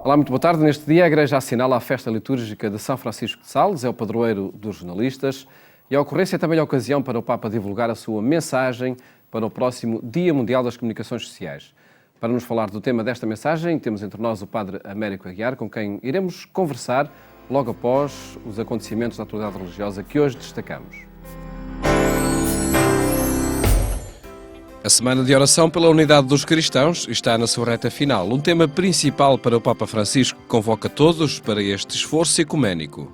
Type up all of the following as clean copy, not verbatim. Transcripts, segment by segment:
Olá, muito boa tarde. Neste dia a Igreja assinala a festa litúrgica de São Francisco de Sales, é o padroeiro dos jornalistas, e a ocorrência é também a ocasião para o Papa divulgar a sua mensagem para o próximo Dia Mundial das Comunicações Sociais. Para nos falar do tema desta mensagem, temos entre nós o Padre Américo Aguiar, com quem iremos conversar logo após os acontecimentos da atualidade religiosa que hoje destacamos. A Semana de Oração pela Unidade dos Cristãos está na sua reta final, um tema principal para o Papa Francisco, que convoca todos para este esforço ecuménico.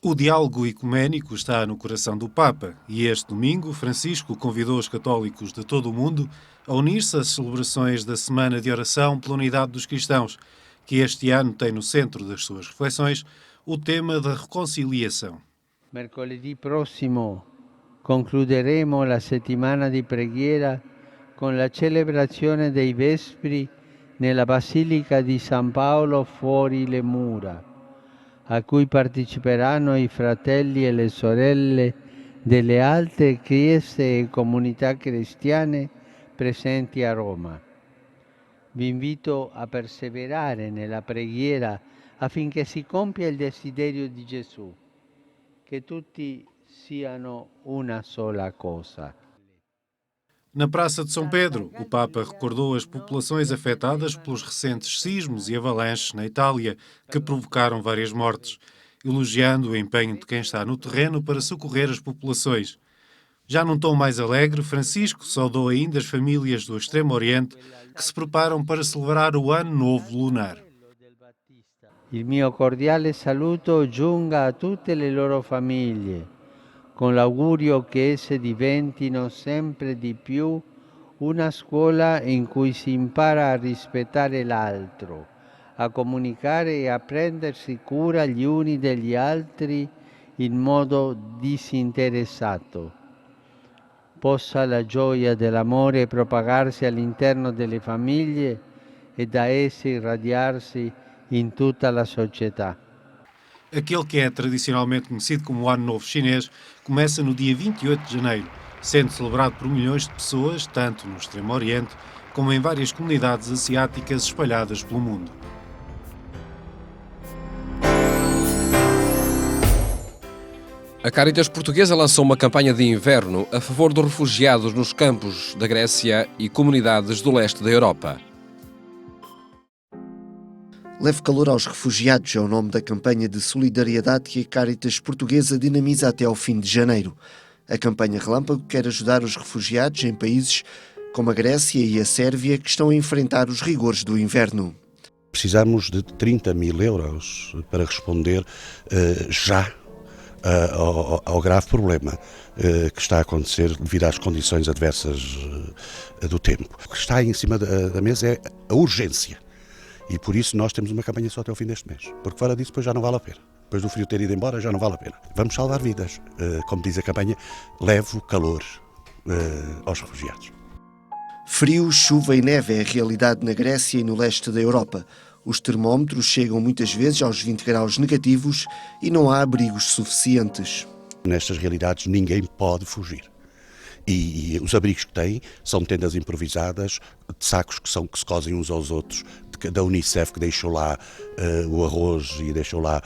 O diálogo ecuménico está no coração do Papa e este domingo Francisco convidou os católicos de todo o mundo a unir-se às celebrações da Semana de Oração pela Unidade dos Cristãos, que este ano tem no centro das suas reflexões o tema da reconciliação. Mercoledì prossimo concluderemo la settimana di preghiera con la celebrazione dei Vespri nella Basilica di San Paolo fuori le mura, a cui parteciperanno i fratelli e le sorelle delle altre chiese e comunità cristiane presenti a Roma. Vi invito a perseverare nella preghiera affinché si compia il desiderio di Gesù, che tutti siano una sola cosa. Na Praça de São Pedro, o Papa recordou as populações afetadas pelos recentes sismos e avalanches na Itália, que provocaram várias mortes, elogiando o empenho de quem está no terreno para socorrer as populações. Já num tom mais alegre, Francisco saudou ainda as famílias do Extremo Oriente que se preparam para celebrar o Ano Novo Lunar. Il mio cordiale saluto giunga a tutte le loro famiglie, con l'augurio che esse diventino sempre di più una scuola in cui si impara a rispettare l'altro, a comunicare e a prendersi cura gli uni degli altri in modo disinteressato. Possa la gioia dell'amore propagarsi all'interno delle famiglie e da esse irradiarsi in tutta la società. Aquele que é tradicionalmente conhecido como o Ano Novo Chinês começa no dia 28 de janeiro, sendo celebrado por milhões de pessoas, tanto no Extremo Oriente como em várias comunidades asiáticas espalhadas pelo mundo. A Caritas Portuguesa lançou uma campanha de inverno a favor dos refugiados nos campos da Grécia e comunidades do leste da Europa. Leve calor aos refugiados é o nome da campanha de solidariedade que a Caritas Portuguesa dinamiza até ao fim de janeiro. A campanha Relâmpago quer ajudar os refugiados em países como a Grécia e a Sérvia que estão a enfrentar os rigores do inverno. Precisamos de 30 mil euros para responder já ao grave problema que está a acontecer devido às condições adversas do tempo. O que está em cima da mesa é a urgência. E por isso nós temos uma campanha só até o fim deste mês. Porque fora disso depois já não vale a pena. Depois do frio ter ido embora já não vale a pena. Vamos salvar vidas. Como diz a campanha, leve o calor aos refugiados. Frio, chuva e neve é a realidade na Grécia e no leste da Europa. Os termómetros chegam muitas vezes aos 20 graus negativos e não há abrigos suficientes. Nestas realidades ninguém pode fugir. E os abrigos que têm são tendas improvisadas, de sacos que se cosem uns aos outros, da Unicef que deixou lá o arroz e deixou lá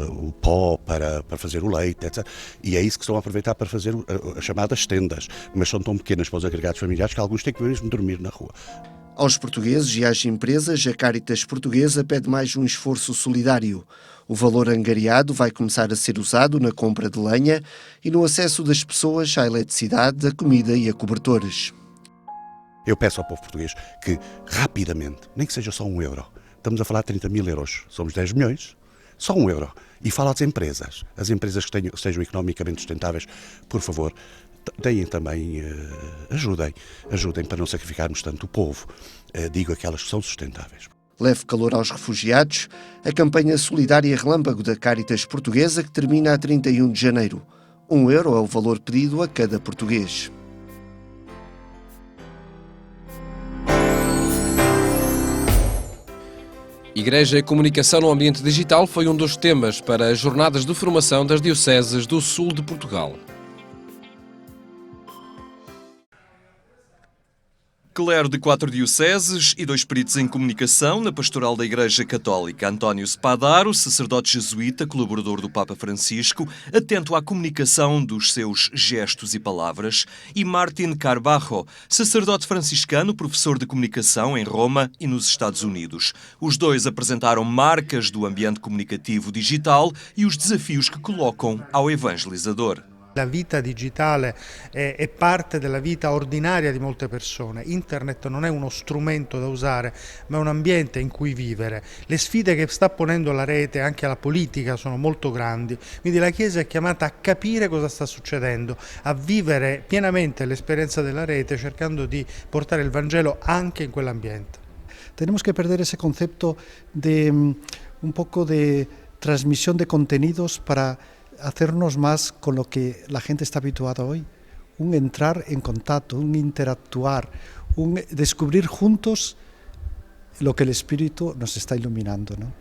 o pó para fazer o leite, etc. E é isso que estão a aproveitar para fazer as chamadas tendas, mas são tão pequenas para os agregados familiares que alguns têm que mesmo dormir na rua. Aos portugueses e às empresas, a Caritas Portuguesa pede mais um esforço solidário. O valor angariado vai começar a ser usado na compra de lenha e no acesso das pessoas à eletricidade, à comida e a cobertores. Eu peço ao povo português que, rapidamente, nem que seja só €1, estamos a falar de 30 mil euros, somos 10 milhões, só €1. E falo às empresas, as empresas que sejam economicamente sustentáveis, por favor, deem também, ajudem para não sacrificarmos tanto o povo, digo aquelas que são sustentáveis. Leve calor aos refugiados, a campanha solidária Relâmpago da Caritas Portuguesa que termina a 31 de janeiro. €1 é o valor pedido a cada português. Igreja e comunicação no ambiente digital foi um dos temas para as jornadas de formação das dioceses do sul de Portugal. Clero de 4 dioceses e 2 peritos em comunicação na pastoral da Igreja Católica. António Spadaro, sacerdote jesuíta, colaborador do Papa Francisco, atento à comunicação dos seus gestos e palavras, e Martin Carbajo, sacerdote franciscano, professor de comunicação em Roma e nos Estados Unidos. Os dois apresentaram marcas do ambiente comunicativo digital e os desafios que colocam ao evangelizador. La vita digitale è parte della vita ordinaria di molte persone. Internet non è uno strumento da usare, ma è un ambiente in cui vivere. Le sfide che sta ponendo la rete anche alla politica sono molto grandi, quindi la Chiesa è chiamata a capire cosa sta succedendo, a vivere pienamente l'esperienza della rete, cercando di portare il Vangelo anche in quell'ambiente. Tenemos que perder ese concepto de un poco de transmisión de contenidos para hacernos más con lo que la gente está habituada hoy, un entrar en contacto, un interactuar, un descubrir juntos lo que el Espíritu nos está iluminando, ¿no?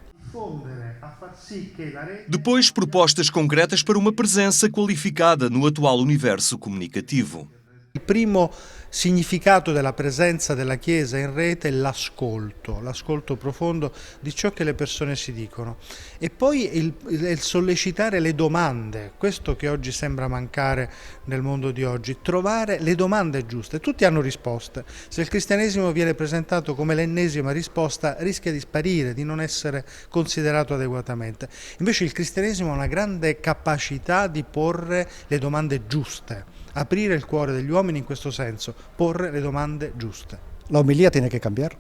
Depois, propostas concretas para uma presença qualificada no atual universo comunicativo. Il primo significato della presenza della Chiesa in rete è l'ascolto profondo di ciò che le persone si dicono, e poi il sollecitare le domande, questo che oggi sembra mancare nel mondo di oggi, trovare le domande giuste. Tutti hanno risposte, se il cristianesimo viene presentato come l'ennesima risposta rischia di sparire, di non essere considerato adeguatamente. Invece il cristianesimo ha una grande capacità di porre le domande giuste, aprire il cuore degli uomini in questo senso, porre le domande giuste. La homilía tiene que cambiar.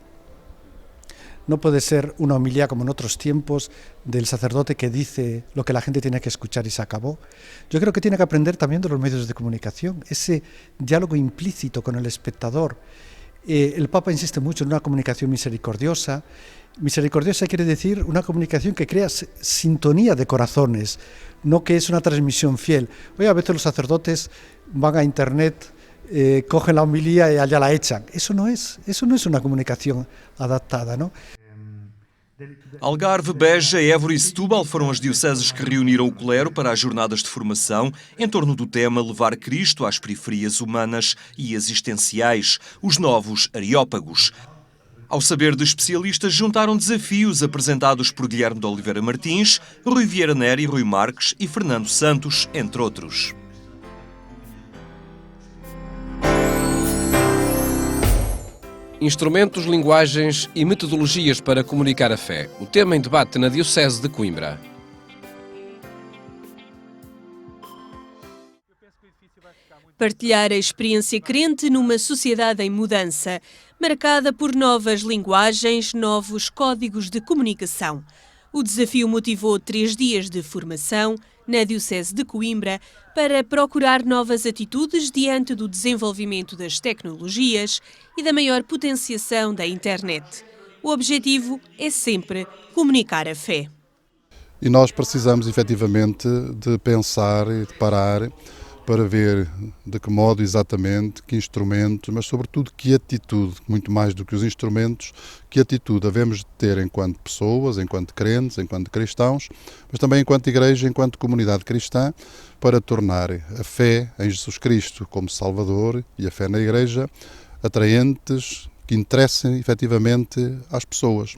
No puede ser una homilía como en otros tiempos del sacerdote que dice lo que la gente tiene que escuchar y se acabó. Yo creo que tiene que aprender también de los medios de comunicación, ese diálogo implícito con el espectador. El Papa insiste mucho en una comunicación misericordiosa. Misericordiosa quiere decir una comunicación que crea sintonía de corazones, no que es una transmisión fiel. Hoy a veces los sacerdotes van a internet, cogen la homilía y allá la echan. Eso no es una comunicación adaptada, ¿no? Algarve, Beja, Évora e Setúbal foram as dioceses que reuniram o clero para as jornadas de formação em torno do tema Levar Cristo às periferias humanas e existenciais, os novos areópagos. Ao saber de especialistas, juntaram desafios apresentados por Guilherme de Oliveira Martins, Rui Vieira Neri, Rui Marques e Fernando Santos, entre outros. Instrumentos, linguagens e metodologias para comunicar a fé. O tema em debate na Diocese de Coimbra. Partilhar a experiência crente numa sociedade em mudança, marcada por novas linguagens, novos códigos de comunicação. O desafio motivou 3 dias de formação na Diocese de Coimbra para procurar novas atitudes diante do desenvolvimento das tecnologias e da maior potenciação da internet. O objetivo é sempre comunicar a fé. E nós precisamos efetivamente de pensar e de parar para ver de que modo exatamente, que instrumentos, mas sobretudo que atitude, muito mais do que os instrumentos, que atitude devemos de ter enquanto pessoas, enquanto crentes, enquanto cristãos, mas também enquanto igreja, enquanto comunidade cristã, para tornar a fé em Jesus Cristo como Salvador e a fé na igreja atraentes, que interessem efetivamente às pessoas.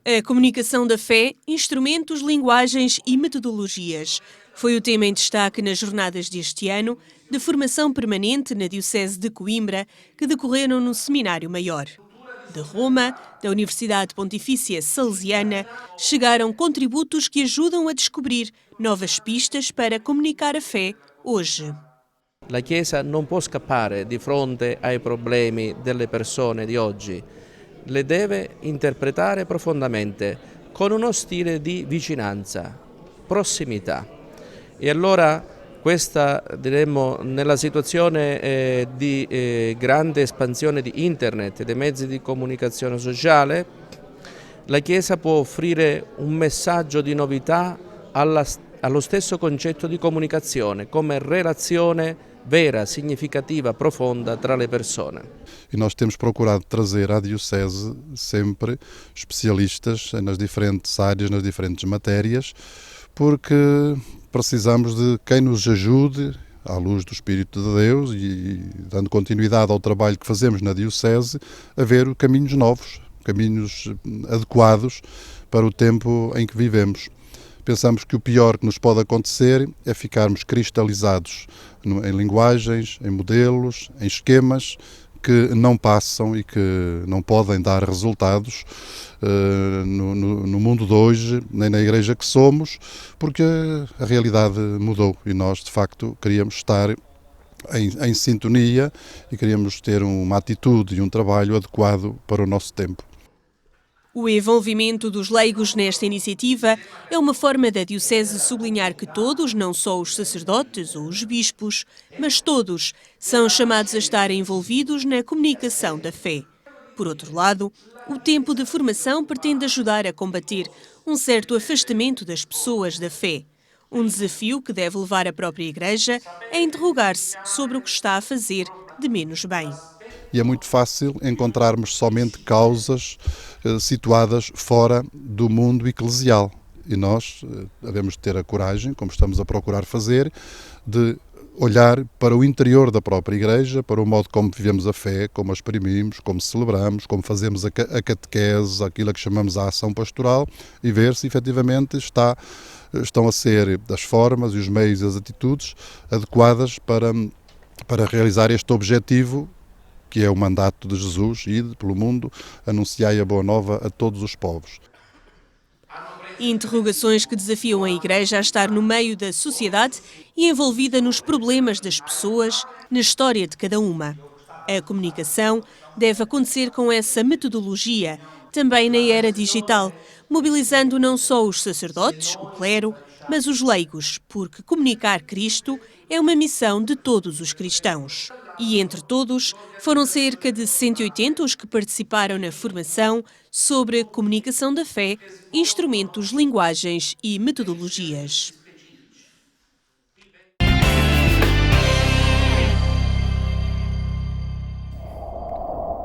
A comunicação da fé, instrumentos, linguagens e metodologias. Foi o tema em destaque nas jornadas deste ano de formação permanente na Diocese de Coimbra, que decorreram no Seminário Maior. De Roma, da Universidade Pontifícia Salesiana, chegaram contributos que ajudam a descobrir novas pistas para comunicar a fé hoje. La Chiesa non può scappare di fronte ai problemi delle persone di oggi. Le deve interpretare profondamente con uno stile di vicinanza, prossimità. E allora questa, diremmo, nella situazione di grande espansione di internet e dei mezzi di comunicazione sociale, la Chiesa può offrire un messaggio di novità allo stesso concetto di comunicazione, come relazione vera, significativa, profonda tra le persone. E nós temos procurado trazer à Diocese sempre especialistas nas diferentes áreas, nas diferentes matérias, porque precisamos de quem nos ajude à luz do Espírito de Deus e dando continuidade ao trabalho que fazemos na Diocese, a ver caminhos novos, caminhos adequados para o tempo em que vivemos. Pensamos que o pior que nos pode acontecer é ficarmos cristalizados em linguagens, em modelos, em esquemas que não passam e que não podem dar resultados no mundo de hoje, nem na igreja que somos, porque a realidade mudou e nós, de facto, queríamos estar em sintonia e queríamos ter uma atitude e um trabalho adequado para o nosso tempo. O envolvimento dos leigos nesta iniciativa é uma forma da Diocese sublinhar que todos, não só os sacerdotes ou os bispos, mas todos, são chamados a estar envolvidos na comunicação da fé. Por outro lado, o tempo de formação pretende ajudar a combater um certo afastamento das pessoas da fé. Um desafio que deve levar a própria Igreja a interrogar-se sobre o que está a fazer de menos bem. E é muito fácil encontrarmos somente causas situadas fora do mundo eclesial. E nós devemos ter a coragem, como estamos a procurar fazer, de olhar para o interior da própria Igreja, para o modo como vivemos a fé, como a exprimimos, como celebramos, como fazemos a catequese, aquilo que chamamos a ação pastoral, e ver se efetivamente estão a ser as formas e os meios e as atitudes adequadas para realizar este objetivo, que é o mandato de Jesus, ide pelo mundo, anunciai a boa nova a todos os povos. Interrogações que desafiam a Igreja a estar no meio da sociedade e envolvida nos problemas das pessoas, na história de cada uma. A comunicação deve acontecer com essa metodologia, também na era digital, mobilizando não só os sacerdotes, o clero, mas os leigos, porque comunicar Cristo é uma missão de todos os cristãos. E entre todos, foram cerca de 180 os que participaram na formação sobre a comunicação da fé, instrumentos, linguagens e metodologias.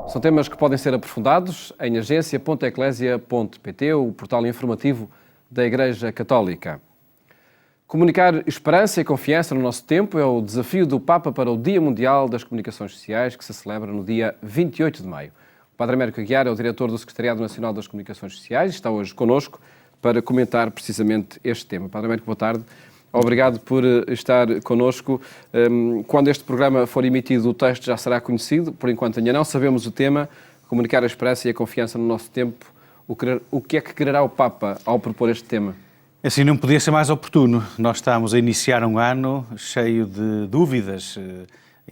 São temas que podem ser aprofundados em agência.eclesia.pt, o portal informativo da Igreja Católica. Comunicar esperança e confiança no nosso tempo é o desafio do Papa para o Dia Mundial das Comunicações Sociais, que se celebra no dia 28 de maio. O Padre Américo Aguiar é o diretor do Secretariado Nacional das Comunicações Sociais e está hoje connosco para comentar precisamente este tema. Padre Américo, boa tarde. Obrigado por estar connosco. Quando este programa for emitido, o texto já será conhecido. Por enquanto ainda não sabemos o tema. Comunicar a esperança e a confiança no nosso tempo. O que é que quererá o Papa ao propor este tema? Assim não podia ser mais oportuno. Nós estamos a iniciar um ano cheio de dúvidas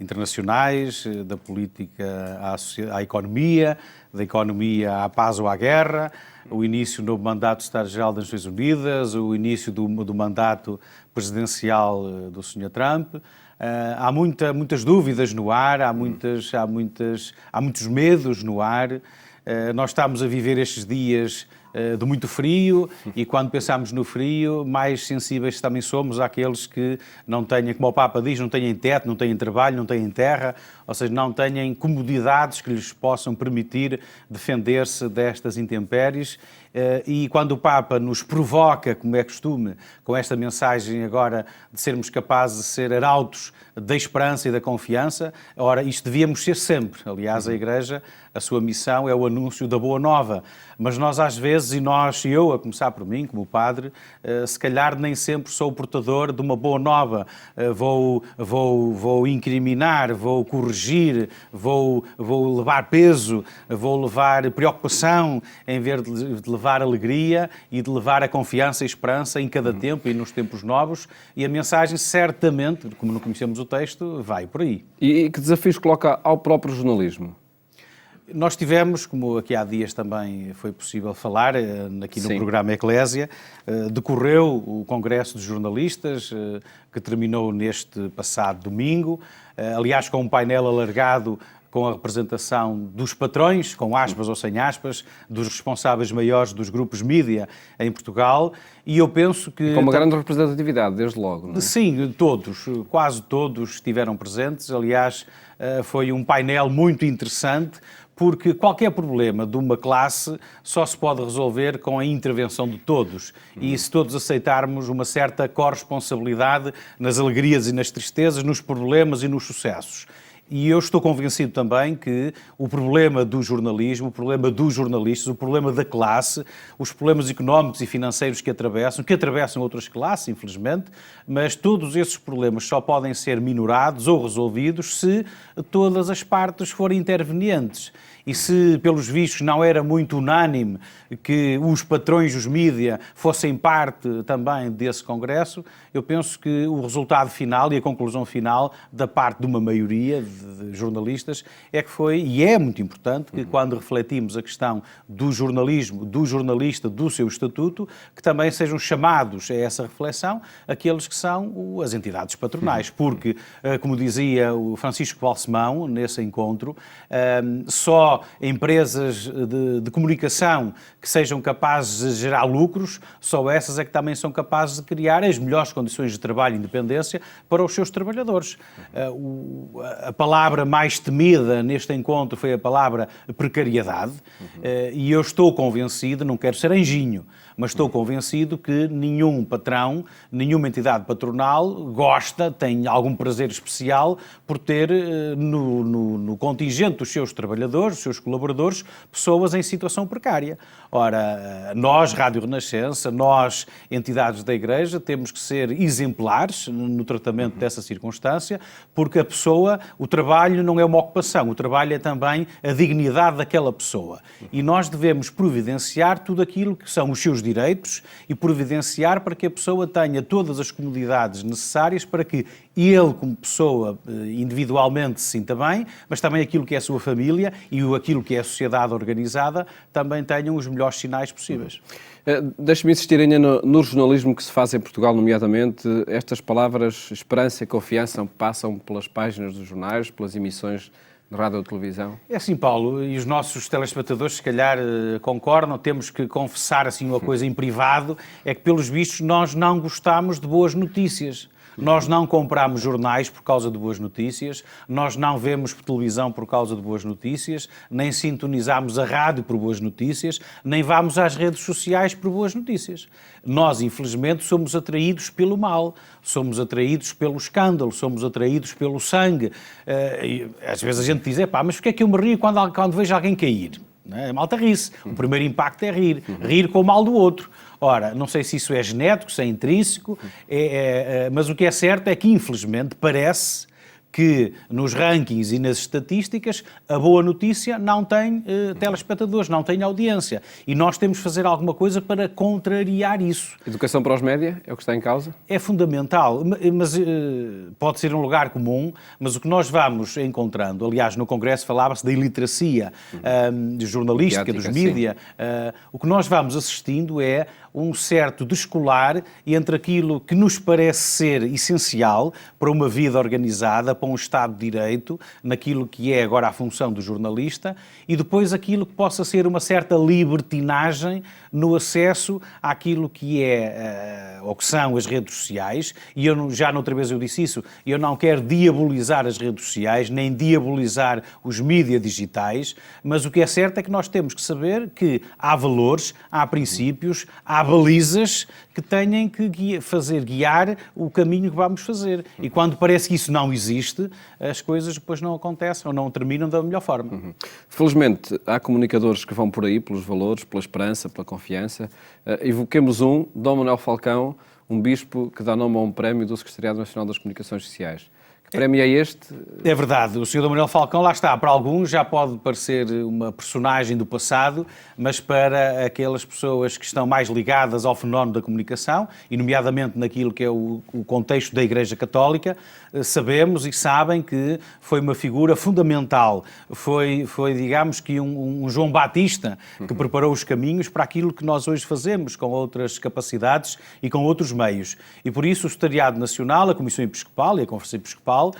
internacionais, da política à economia, da economia à paz ou à guerra, o início do novo mandato do Secretário-Geral das Nações Unidas, o início do mandato presidencial do Sr. Trump. Há muitas dúvidas no ar, há muitos medos no ar. Nós estamos a viver estes dias de muito frio e quando pensamos no frio, mais sensíveis também somos àqueles que não têm, como o Papa diz, não têm teto, não têm trabalho, não têm terra, ou seja, não têm comodidades que lhes possam permitir defender-se destas intempéries. E quando o Papa nos provoca, como é costume, com esta mensagem agora de sermos capazes de ser arautos da esperança e da confiança, ora, isto devíamos ser sempre. Aliás, a Igreja, a sua missão é o anúncio da boa nova. Mas nós às vezes, e eu, a começar por mim, como padre, se calhar nem sempre sou o portador de uma boa nova. Vou incriminar, vou corrigir, vou levar peso, vou levar preocupação em vez de levar alegria e de levar a confiança e esperança em cada tempo e nos tempos novos. E a mensagem, certamente, como não conhecemos o texto, vai por aí. E que desafios coloca ao próprio jornalismo? Nós tivemos, como aqui há dias também foi possível falar, aqui no programa Eclésia, decorreu o Congresso dos Jornalistas, que terminou neste passado domingo, aliás com um painel alargado com a representação dos patrões, com aspas ou sem aspas, dos responsáveis maiores dos grupos mídia em Portugal, e eu penso que... Com uma grande representatividade, desde logo, não é? Sim, todos, quase todos estiveram presentes. Aliás, foi um painel muito interessante, porque qualquer problema de uma classe só se pode resolver com a intervenção de todos. E se todos aceitarmos uma certa corresponsabilidade nas alegrias e nas tristezas, nos problemas e nos sucessos. E eu estou convencido também que o problema do jornalismo, o problema dos jornalistas, o problema da classe, os problemas económicos e financeiros que atravessam outras classes, infelizmente, mas todos esses problemas só podem ser minorados ou resolvidos se todas as partes forem intervenientes. E se, pelos vistos, não era muito unânime que os patrões dos mídia fossem parte também desse congresso, eu penso que o resultado final e a conclusão final da parte de uma maioria de jornalistas é que foi, e é muito importante, que quando refletimos a questão do jornalismo, do jornalista, do seu estatuto, que também sejam chamados a essa reflexão aqueles que são as entidades patronais, porque, como dizia o Francisco Balsemão nesse encontro, só empresas de comunicação que sejam capazes de gerar lucros, só essas é que também são capazes de criar as melhores condições de trabalho e independência para os seus trabalhadores. A palavra mais temida neste encontro foi a palavra precariedade, e eu estou convencido, não quero ser anjinho, mas estou convencido que nenhum patrão, nenhuma entidade patronal tem algum prazer especial por ter no contingente dos seus trabalhadores, dos seus colaboradores, pessoas em situação precária. Ora, nós, Rádio Renascença, nós, entidades da Igreja, temos que ser exemplares no tratamento dessa circunstância, porque a pessoa, o trabalho não é uma ocupação, o trabalho é também a dignidade daquela pessoa. E nós devemos providenciar tudo aquilo que são os seus direitos e providenciar para que a pessoa tenha todas as comodidades necessárias para que ele, como pessoa, individualmente se sinta bem, mas também aquilo que é a sua família e aquilo que é a sociedade organizada também tenham os melhores sinais possíveis. Deixe-me insistir ainda no jornalismo que se faz em Portugal, nomeadamente estas palavras esperança e confiança passam pelas páginas dos jornais, pelas emissões de rádio ou televisão? É assim, Paulo, e os nossos telespectadores se calhar concordam, temos que confessar assim uma coisa em privado, é que pelos vistos nós não gostamos de boas notícias. Nós não compramos jornais por causa de boas notícias, nós não vemos televisão por causa de boas notícias, nem sintonizamos a rádio por boas notícias, nem vamos às redes sociais por boas notícias. Nós, infelizmente, somos atraídos pelo mal, somos atraídos pelo escândalo, somos atraídos pelo sangue. Às vezes a gente diz, mas porquê é que eu me rio quando vejo alguém cair? A malta ri-se. O primeiro impacto é rir. Rir com o mal do outro. Ora, não sei se isso é genético, se é intrínseco, mas o que é certo é que, infelizmente, parece que nos rankings e nas estatísticas a boa notícia não tem telespectadores, não tem audiência. E nós temos de fazer alguma coisa para contrariar isso. Educação para os média é o que está em causa? É fundamental, mas pode ser um lugar comum, mas o que nós vamos encontrando, aliás, no Congresso falava-se da iliteracia jornalística, dos mídia, o que nós vamos assistindo é um certo descolar entre aquilo que nos parece ser essencial para uma vida organizada, para um Estado de Direito, naquilo que é agora a função do jornalista, e depois aquilo que possa ser uma certa libertinagem no acesso àquilo que é, ou que são as redes sociais, e já noutra vez eu disse isso, eu não quero diabolizar as redes sociais, nem diabolizar os mídias digitais, mas o que é certo é que nós temos que saber que há valores, há princípios, há balizas que têm que guiar o caminho que vamos fazer. E quando parece que isso não existe, as coisas depois não acontecem ou não terminam da melhor forma. Felizmente, há comunicadores que vão por aí, pelos valores, pela esperança, pela confiança. Evoquemos Dom Manuel Falcão, um bispo que dá nome a um prémio do Secretariado Nacional das Comunicações Sociais. Que prémio é este? É verdade, o Sr. Dom Manuel Falcão, lá está, para alguns já pode parecer uma personagem do passado, mas para aquelas pessoas que estão mais ligadas ao fenómeno da comunicação, e nomeadamente naquilo que é o contexto da Igreja Católica, sabemos e sabem que foi uma figura fundamental, foi digamos que um João Batista que preparou os caminhos para aquilo que nós hoje fazemos, com outras capacidades e com outros meios. E por isso o Secretariado Nacional, a Comissão Episcopal e a Conferência Episcopal Portugal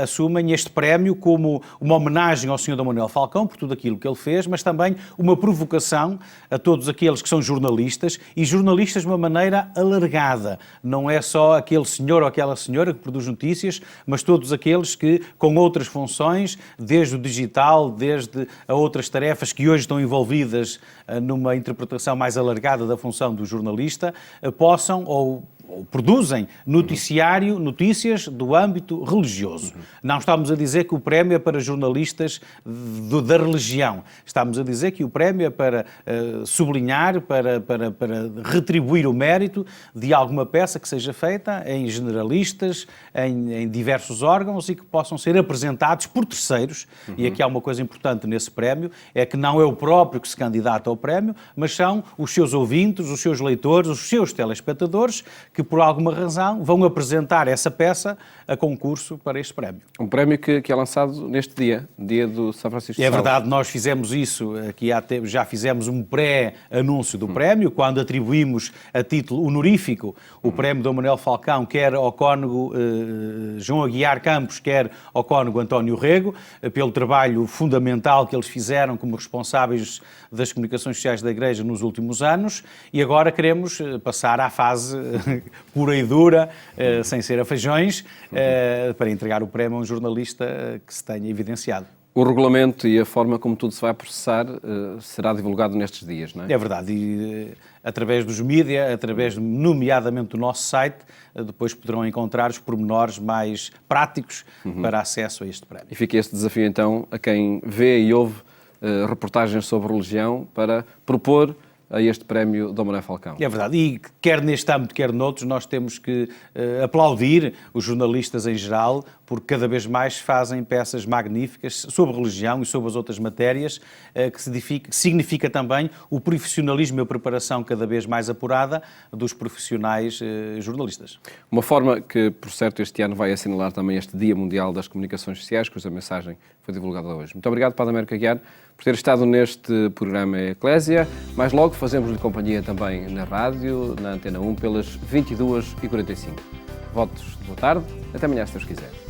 assumem este prémio como uma homenagem ao Sr. D. Manuel Falcão por tudo aquilo que ele fez, mas também uma provocação a todos aqueles que são jornalistas, e jornalistas de uma maneira alargada. Não é só aquele senhor ou aquela senhora que produz notícias, mas todos aqueles que, com outras funções, desde o digital, desde a outras tarefas que hoje estão envolvidas numa interpretação mais alargada da função do jornalista, possam ou produzem notícias do âmbito religioso. Não estamos a dizer que o prémio é para jornalistas da religião. Estamos a dizer que o prémio é para sublinhar, para retribuir o mérito de alguma peça que seja feita em generalistas, em diversos órgãos e que possam ser apresentados por terceiros. E aqui há uma coisa importante nesse prémio, é que não é o próprio que se candidata ao prémio, mas são os seus ouvintes, os seus leitores, os seus telespectadores, que por alguma razão vão apresentar essa peça a concurso para este prémio. Um prémio que é lançado neste dia do São Francisco de Sales. É verdade, nós fizemos isso, aqui já fizemos um pré-anúncio do prémio, quando atribuímos a título honorífico o prémio D. Manuel Falcão, quer ao cônego João Aguiar Campos, quer ao cônego António Rego, pelo trabalho fundamental que eles fizeram como responsáveis das comunicações sociais da Igreja nos últimos anos, e agora queremos passar à fase pura e dura, sem ser a feijões, para entregar o prémio a um jornalista que se tenha evidenciado. O regulamento e a forma como tudo se vai processar será divulgado nestes dias, não é? É verdade, e através dos mídias, nomeadamente do nosso site, depois poderão encontrar os pormenores mais práticos para acesso a este prémio. E fica este desafio então a quem vê e ouve reportagens sobre religião para propor a este prémio D. Manuel Falcão. É verdade, e quer neste âmbito, quer noutros, nós temos que aplaudir os jornalistas em geral, porque cada vez mais fazem peças magníficas sobre religião e sobre as outras matérias, que significa também o profissionalismo e a preparação cada vez mais apurada dos profissionais jornalistas. Uma forma que, por certo, este ano vai assinalar também este Dia Mundial das Comunicações Sociais, cuja mensagem foi divulgada hoje. Muito obrigado, Padre Américo Aguiar, por ter estado neste programa Eclésia. Mais logo fazemos-lhe companhia também na rádio, na Antena 1, pelas 22h45. Votos de boa tarde. Até amanhã, se Deus quiser.